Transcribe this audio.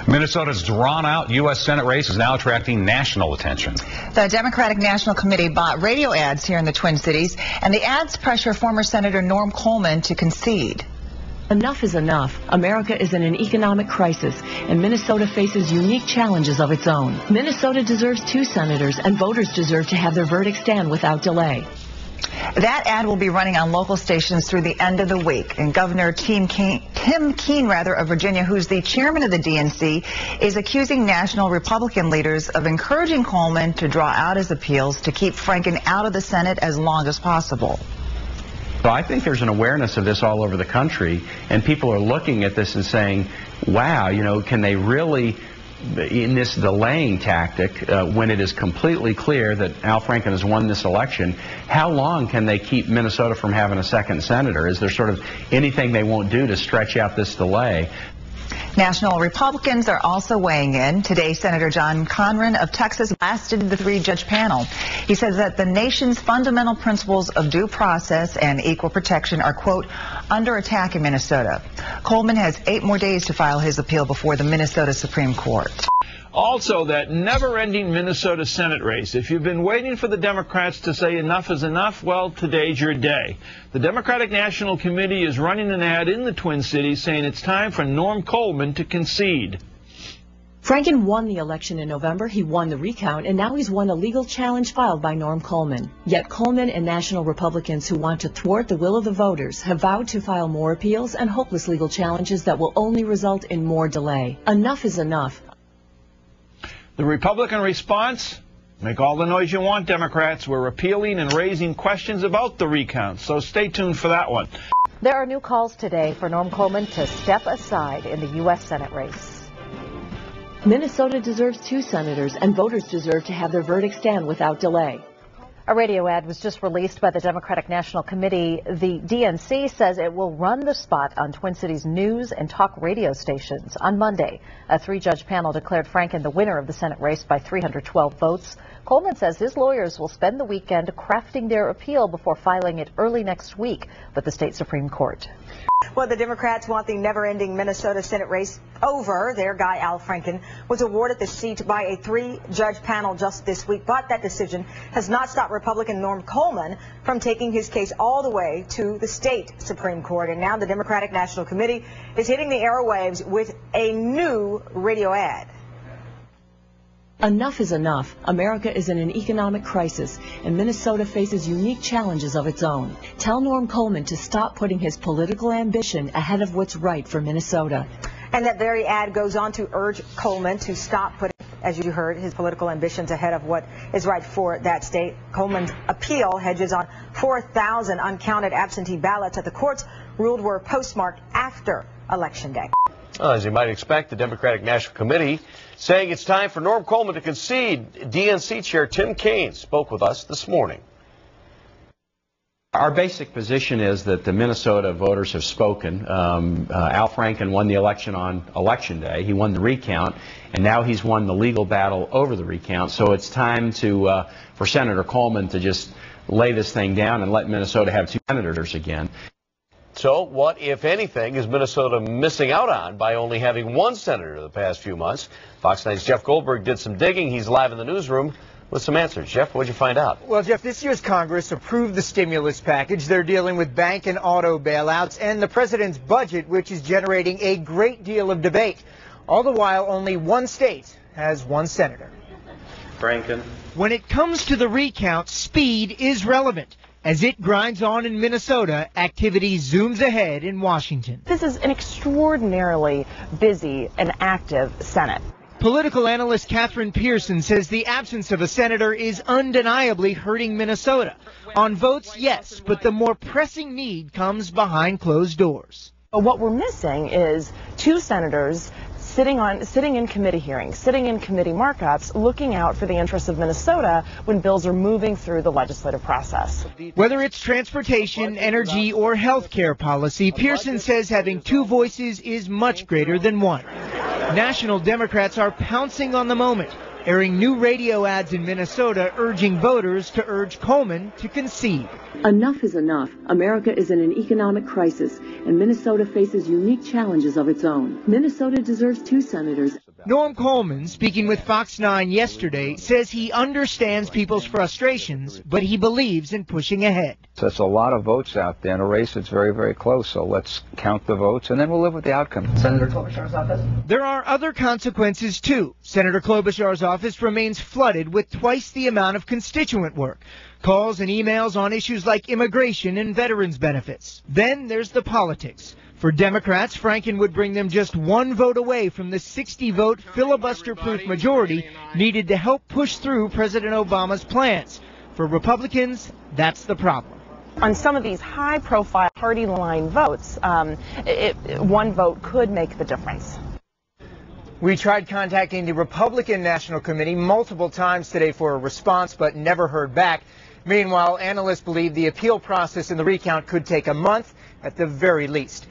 Minnesota's drawn-out U.S. Senate race is now attracting national attention. The Democratic National Committee bought radio ads here in the Twin Cities, and the ads pressure former Senator Norm Coleman to concede. Enough is enough. America is in an economic crisis, and Minnesota faces unique challenges of its own. Minnesota deserves 2 senators, and voters deserve to have their verdict stand without delay. That ad will be running on local stations through the end of the week. And Governor Tim Keene of Virginia, who's the chairman of the DNC, is accusing national Republican leaders of encouraging Coleman to draw out his appeals to keep Franken out of the Senate as long as possible. So I think there's an awareness of this all over the country, and people are looking at this and saying, wow, you know, can they really, in this delaying tactic, when it is completely clear that Al Franken has won this election, how long can they keep Minnesota from having a second senator? Is there sort of anything they won't do to stretch out this delay? National Republicans are also weighing in. Today, Senator John Conran of Texas blasted the 3-judge panel. He says that the nation's fundamental principles of due process and equal protection are, quote, under attack in Minnesota. Coleman has 8 more days to file his appeal before the Minnesota Supreme Court. Also, that never-ending Minnesota Senate race. If you've been waiting for the Democrats to say enough is enough, well, today's your day. The Democratic National Committee is running an ad in the Twin Cities saying it's time for Norm Coleman to concede. Franken won the election in November, he won the recount, and now he's won a legal challenge filed by Norm Coleman. Yet Coleman and national Republicans who want to thwart the will of the voters have vowed to file more appeals and hopeless legal challenges that will only result in more delay. Enough is enough. The Republican response? Make all the noise you want, Democrats. We're appealing and raising questions about the recount, so stay tuned for that one. There are new calls today for Norm Coleman to step aside in the U.S. Senate race. Minnesota deserves 2 senators, and voters deserve to have their verdict stand without delay. A radio ad was just released by the Democratic National Committee. The DNC says it will run the spot on Twin Cities news and talk radio stations. On Monday, a 3-judge panel declared Franken the winner of the Senate race by 312 votes. Coleman says his lawyers will spend the weekend crafting their appeal before filing it early next week with the state Supreme Court. Well, the Democrats want the never-ending Minnesota Senate race over. Their guy, Al Franken, was awarded the seat by a 3-judge panel just this week, but that decision has not stopped Republican Norm Coleman from taking his case all the way to the state Supreme Court. And now the Democratic National Committee is hitting the airwaves with a new radio ad. Enough is enough. America is in an economic crisis, and Minnesota faces unique challenges of its own. Tell Norm Coleman to stop putting his political ambition ahead of what's right for Minnesota. And that very ad goes on to urge Coleman to stop putting, as you heard, his political ambitions ahead of what is right for that state. Coleman's appeal hedges on 4,000 uncounted absentee ballots that the courts ruled were postmarked after Election Day. As you might expect, the Democratic National Committee saying it's time for Norm Coleman to concede. DNC Chair Tim Keene spoke with us this morning. Our basic position is that the Minnesota voters have spoken. Al Franken won the election on Election Day. He won the recount, and now he's won the legal battle over the recount. So it's time to for Senator Coleman to just lay this thing down and let Minnesota have 2 senators again. So what, if anything, is Minnesota missing out on by only having 1 senator the past few months? Fox 9's Jeff Goldberg did some digging. He's live in the newsroom with some answers. Jeff, what'd you find out? Well, Jeff, this year's Congress approved the stimulus package. They're dealing with bank and auto bailouts and the president's budget, which is generating a great deal of debate. All the while, only 1 state has 1 senator. Franken. When it comes to the recount, speed is relevant. As it grinds on in Minnesota, activity zooms ahead in Washington. This is an extraordinarily busy and active Senate. Political analyst Catherine Pearson says the absence of a senator is undeniably hurting Minnesota. On votes, yes, but the more pressing need comes behind closed doors. What we're missing is 2 senators sitting in committee hearings, sitting in committee markups, looking out for the interests of Minnesota when bills are moving through the legislative process. Whether it's transportation, energy, or health care policy, Pearson says having 2 voices is much greater than 1. National Democrats are pouncing on the moment, airing new radio ads in Minnesota urging voters to urge Coleman to concede. Enough is enough. America is in an economic crisis, and Minnesota faces unique challenges of its own. Minnesota deserves 2 senators. Norm Coleman, speaking with Fox 9 yesterday, says he understands people's frustrations, but he believes in pushing ahead. That's a lot of votes out there in a race that's very, very close, so let's count the votes, and then we'll live with the outcome. Senator Klobuchar's office? There are other consequences, too. Senator Klobuchar's office remains flooded with twice the amount of constituent work. Calls and emails on issues like immigration and veterans benefits. Then there's the politics. For Democrats, Franken would bring them just one vote away from the 60-vote filibuster-proof majority needed to help push through President Obama's plans. For Republicans, that's the problem. On some of these high-profile party line votes, one vote could make the difference. We tried contacting the Republican National Committee multiple times today for a response, but never heard back. Meanwhile, analysts believe the appeal process in the recount could take a month at the very least.